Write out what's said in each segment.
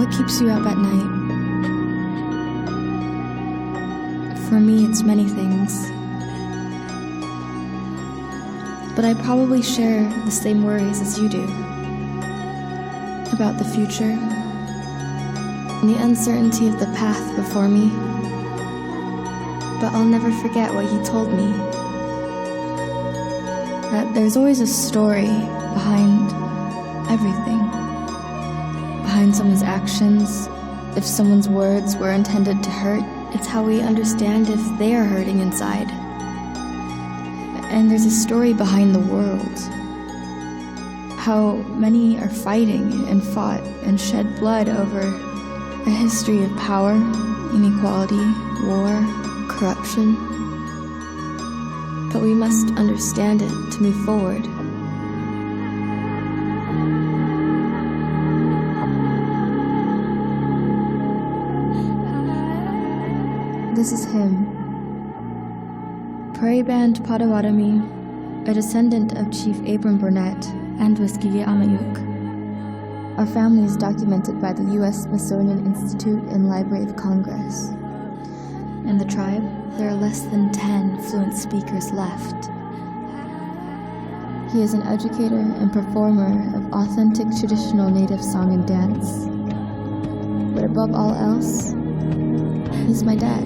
What keeps you up at night? For me, it's many things. But I probably share the same worries as you do. About the future and the uncertainty of the path before me. But I'll never forget what he told me. That there's always a story behind everything. Behind someone's actions. If someone's words were intended to hurt, it's how we understand if they are hurting inside. And there's a story behind the world. How many are fighting and fought and shed blood over a history of power, inequality, war, corruption. But we must understand it to move forward. This is him. Prairie Band Potawatomi, a descendant of Chief Abram Burnett and Wis-ki-ge-amatyuk. Our family is documented by the U.S. Smithsonian Institute and Library of Congress. In the tribe, there are less than 10 fluent speakers left. He is an educator and performer of authentic traditional native song and dance. But above all else, he's my dad.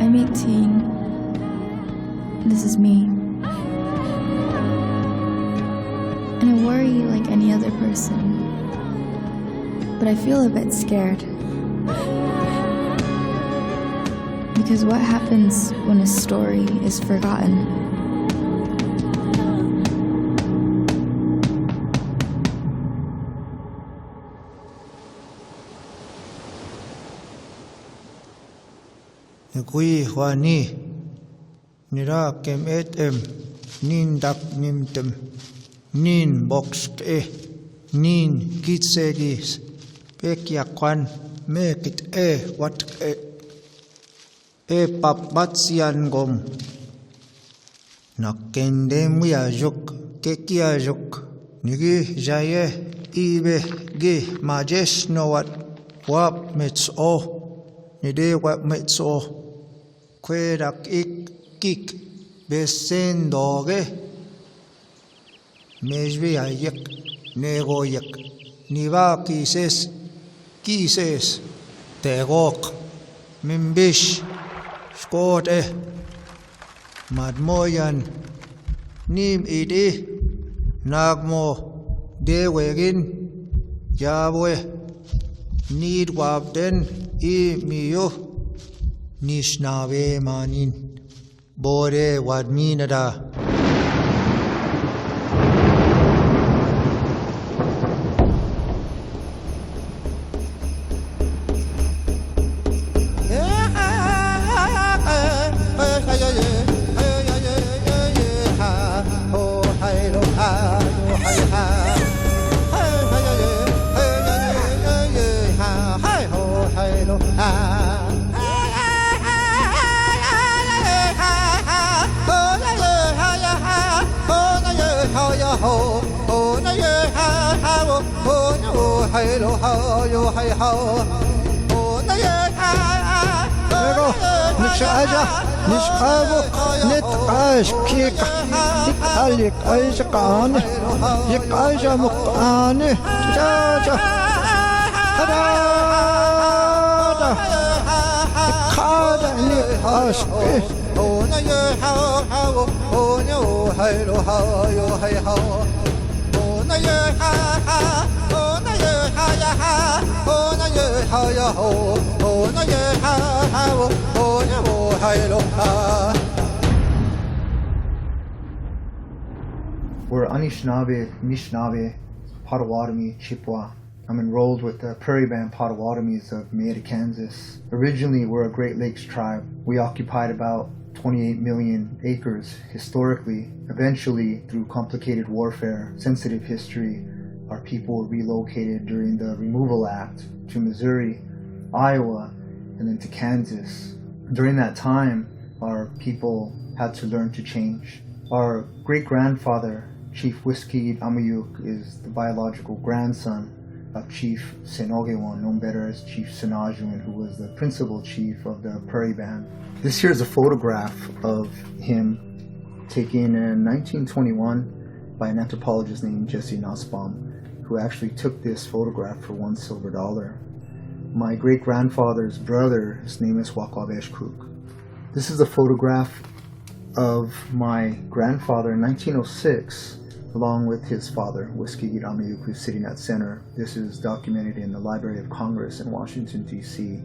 I'm 18. This is me. And I worry like any other person. But I feel a bit scared. Because what happens when a story is forgotten? Kui Huani Nira Kem Etem Nin Dak Nimtem Nin Boxke Nin Kitsegis Pekiakwan Mekit Wat Papatsian Gom Nakendem Yajuk Kekiajuk Nigi Jaye Ibe Gi Majes no what Wap Mets O Nide Wap Mets O Kwerak ik besen doge mejvi ayek negoyek niva kises tegok mimbish skote madmoyan nim idi nagmo dewegin yabwe need wabden I miyo Nishnave manin bore wadminada Nishqabuk nitqash kika tikalik aishaqani yaqaisha muqani jaja hadada iqada nitqashki ona yo hawo ona yo haylo hayo hayho ona yo ona yo haya ona yo haya ona yo hawo ona yo haylo ha. We're Anishinaabe, Potawatomi, Chippewa. I'm enrolled with the Prairie Band Potawatomis of Maida, Kansas. Originally, we're a Great Lakes tribe. We occupied about 28 million acres historically. Eventually, through complicated warfare, sensitive history, our people were relocated during the Removal Act to Missouri, Iowa, and then to Kansas. During that time, our people had to learn to change. Our great-grandfather, Chief Wis-ki-ge-amatyuk, is the biological grandson of Chief Senogewon, known better as Chief Senajun, who was the principal chief of the Prairie Band. This here is a photograph of him taken in 1921 by an anthropologist named Jesse Nussbaum, who actually took this photograph for $1 silver. My great-grandfather's brother, his name is Wis-ki-ge-amatyuk. This is a photograph of my grandfather in 1906, along with his father, Wis-ki-ge-amatyuk, who's sitting at center. This is documented in the Library of Congress in Washington, D.C.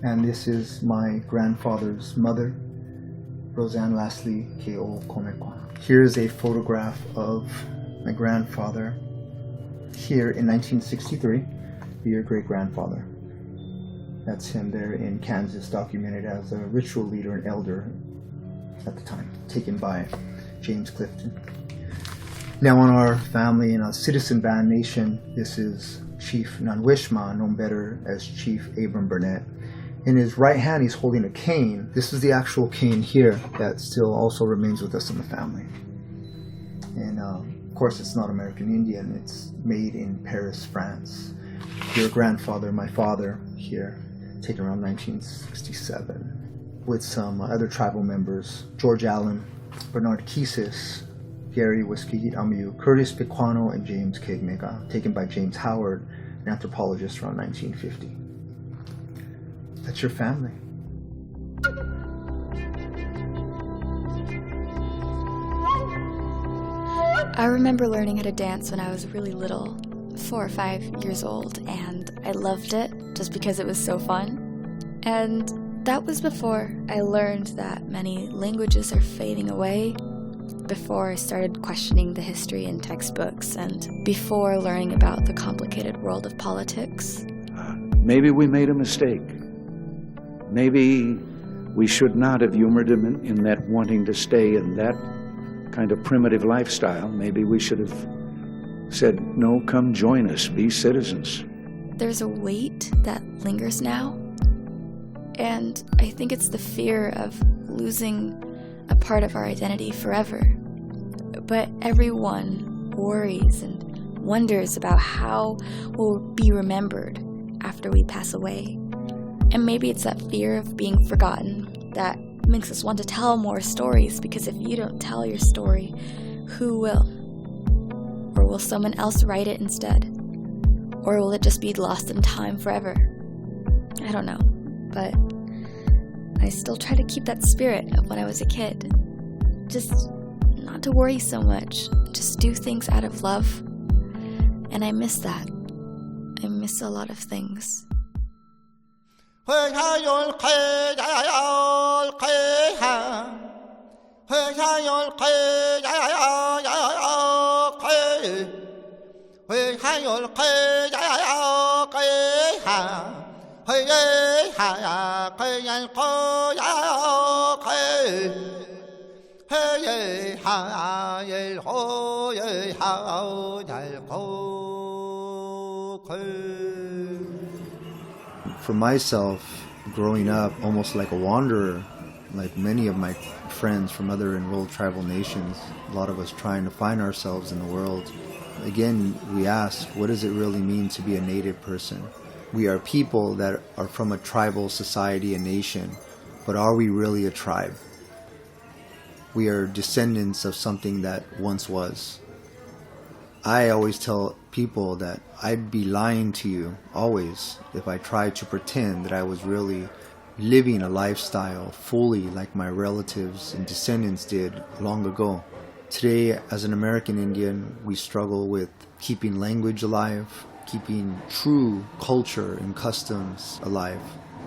And this is my grandfather's mother, Roseanne Leslie K.O. Komekwa. Here's a photograph of my grandfather here in 1963, your great-grandfather. That's him there in Kansas, documented as a ritual leader and elder at the time, taken by James Clifton. Now on our family in a citizen band nation, this is Chief Nanwishma, known better as Chief Abram Burnett. In his right hand, he's holding a cane. This is the actual cane here that still also remains with us in the family. And of course, it's not American Indian. It's made in Paris, France. Your grandfather, my father, here, taken around 1967, with some other tribal members, George Allen, Bernard Kisis, Gary Wis-ki-ge-amatyuk, Curtis Pequano, and James Kegmega, taken by James Howard, an anthropologist around 1950. That's your family. I remember learning how to dance when I was really little, 4 or 5 years old, and I loved it just because it was so fun. And that was before I learned that many languages are fading away, before I started questioning the history in textbooks, and before learning about the complicated world of politics. Maybe we made a mistake. Maybe we should not have humored him in that wanting to stay in that kind of primitive lifestyle. Maybe we should have said, no, come join us, be citizens. There's a weight that lingers now, and I think it's the fear of losing a part of our identity forever. But everyone worries and wonders about how we'll be remembered after we pass away. And maybe it's that fear of being forgotten that makes us want to tell more stories, because if you don't tell your story, who will? Or will someone else write it instead? Or will it just be lost in time forever? I don't know, but I still try to keep that spirit of when I was a kid. Just not to worry so much, just do things out of love. And I miss that. I miss a lot of things. For myself, growing up almost like a wanderer, like many of my friends from other enrolled tribal nations, a lot of us trying to find ourselves in the world. Again, we ask, what does it really mean to be a native person? We are people that are from a tribal society and nation, but are we really a tribe? We are descendants of something that once was. I always tell people that I'd be lying to you always if I tried to pretend that I was really living a lifestyle fully like my relatives and descendants did long ago. Today, as an American Indian, we struggle with keeping language alive, keeping true culture and customs alive.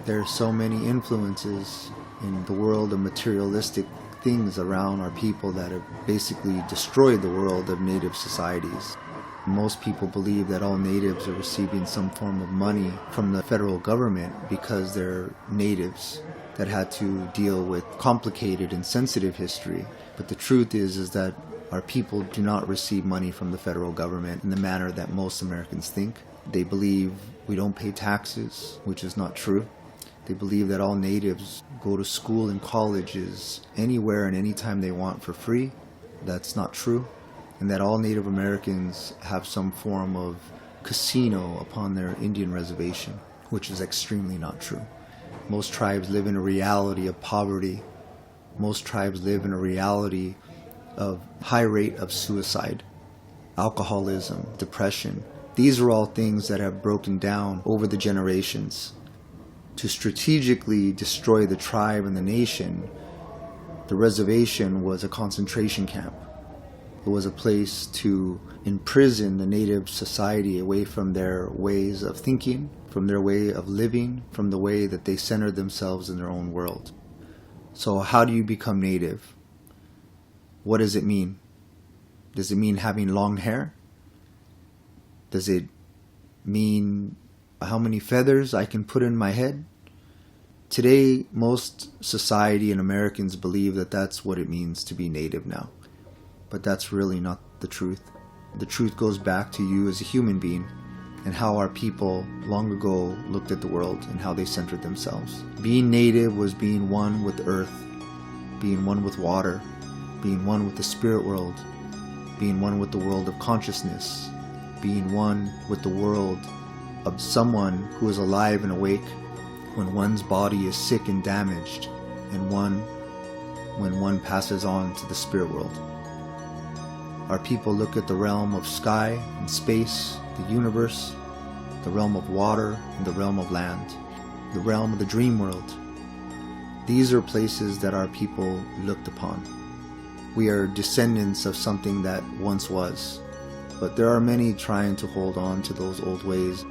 There are so many influences in the world of materialistic things around our people that have basically destroyed the world of native societies. Most people believe that all natives are receiving some form of money from the federal government because they're natives that had to deal with complicated and sensitive history. But the truth is that our people do not receive money from the federal government in the manner that most Americans think. They believe we don't pay taxes, which is not true. They believe that all natives go to school and colleges anywhere and anytime they want for free. That's not true. And that all Native Americans have some form of casino upon their Indian reservation, which is extremely not true. Most tribes live in a reality of poverty. Most tribes live in a reality of high rate of suicide, alcoholism, depression. These are all things that have broken down over the generations. To strategically destroy the tribe and the nation, the reservation was a concentration camp. It was a place to imprison the native society away from their ways of thinking, from their way of living, from the way that they centered themselves in their own world. So how do you become native? What does it mean? Does it mean having long hair? Does it mean how many feathers I can put in my head? Today, most society and Americans believe that that's what it means to be native now. But that's really not the truth. The truth goes back to you as a human being and how our people long ago looked at the world and how they centered themselves. Being native was being one with earth, being one with water, being one with the spirit world, being one with the world of consciousness, being one with the world of someone who is alive and awake when one's body is sick and damaged, and when one passes on to the spirit world. Our people look at the realm of sky and space, the universe, the realm of water and the realm of land, the realm of the dream world. These are places that our people looked upon. We are descendants of something that once was, but there are many trying to hold on to those old ways.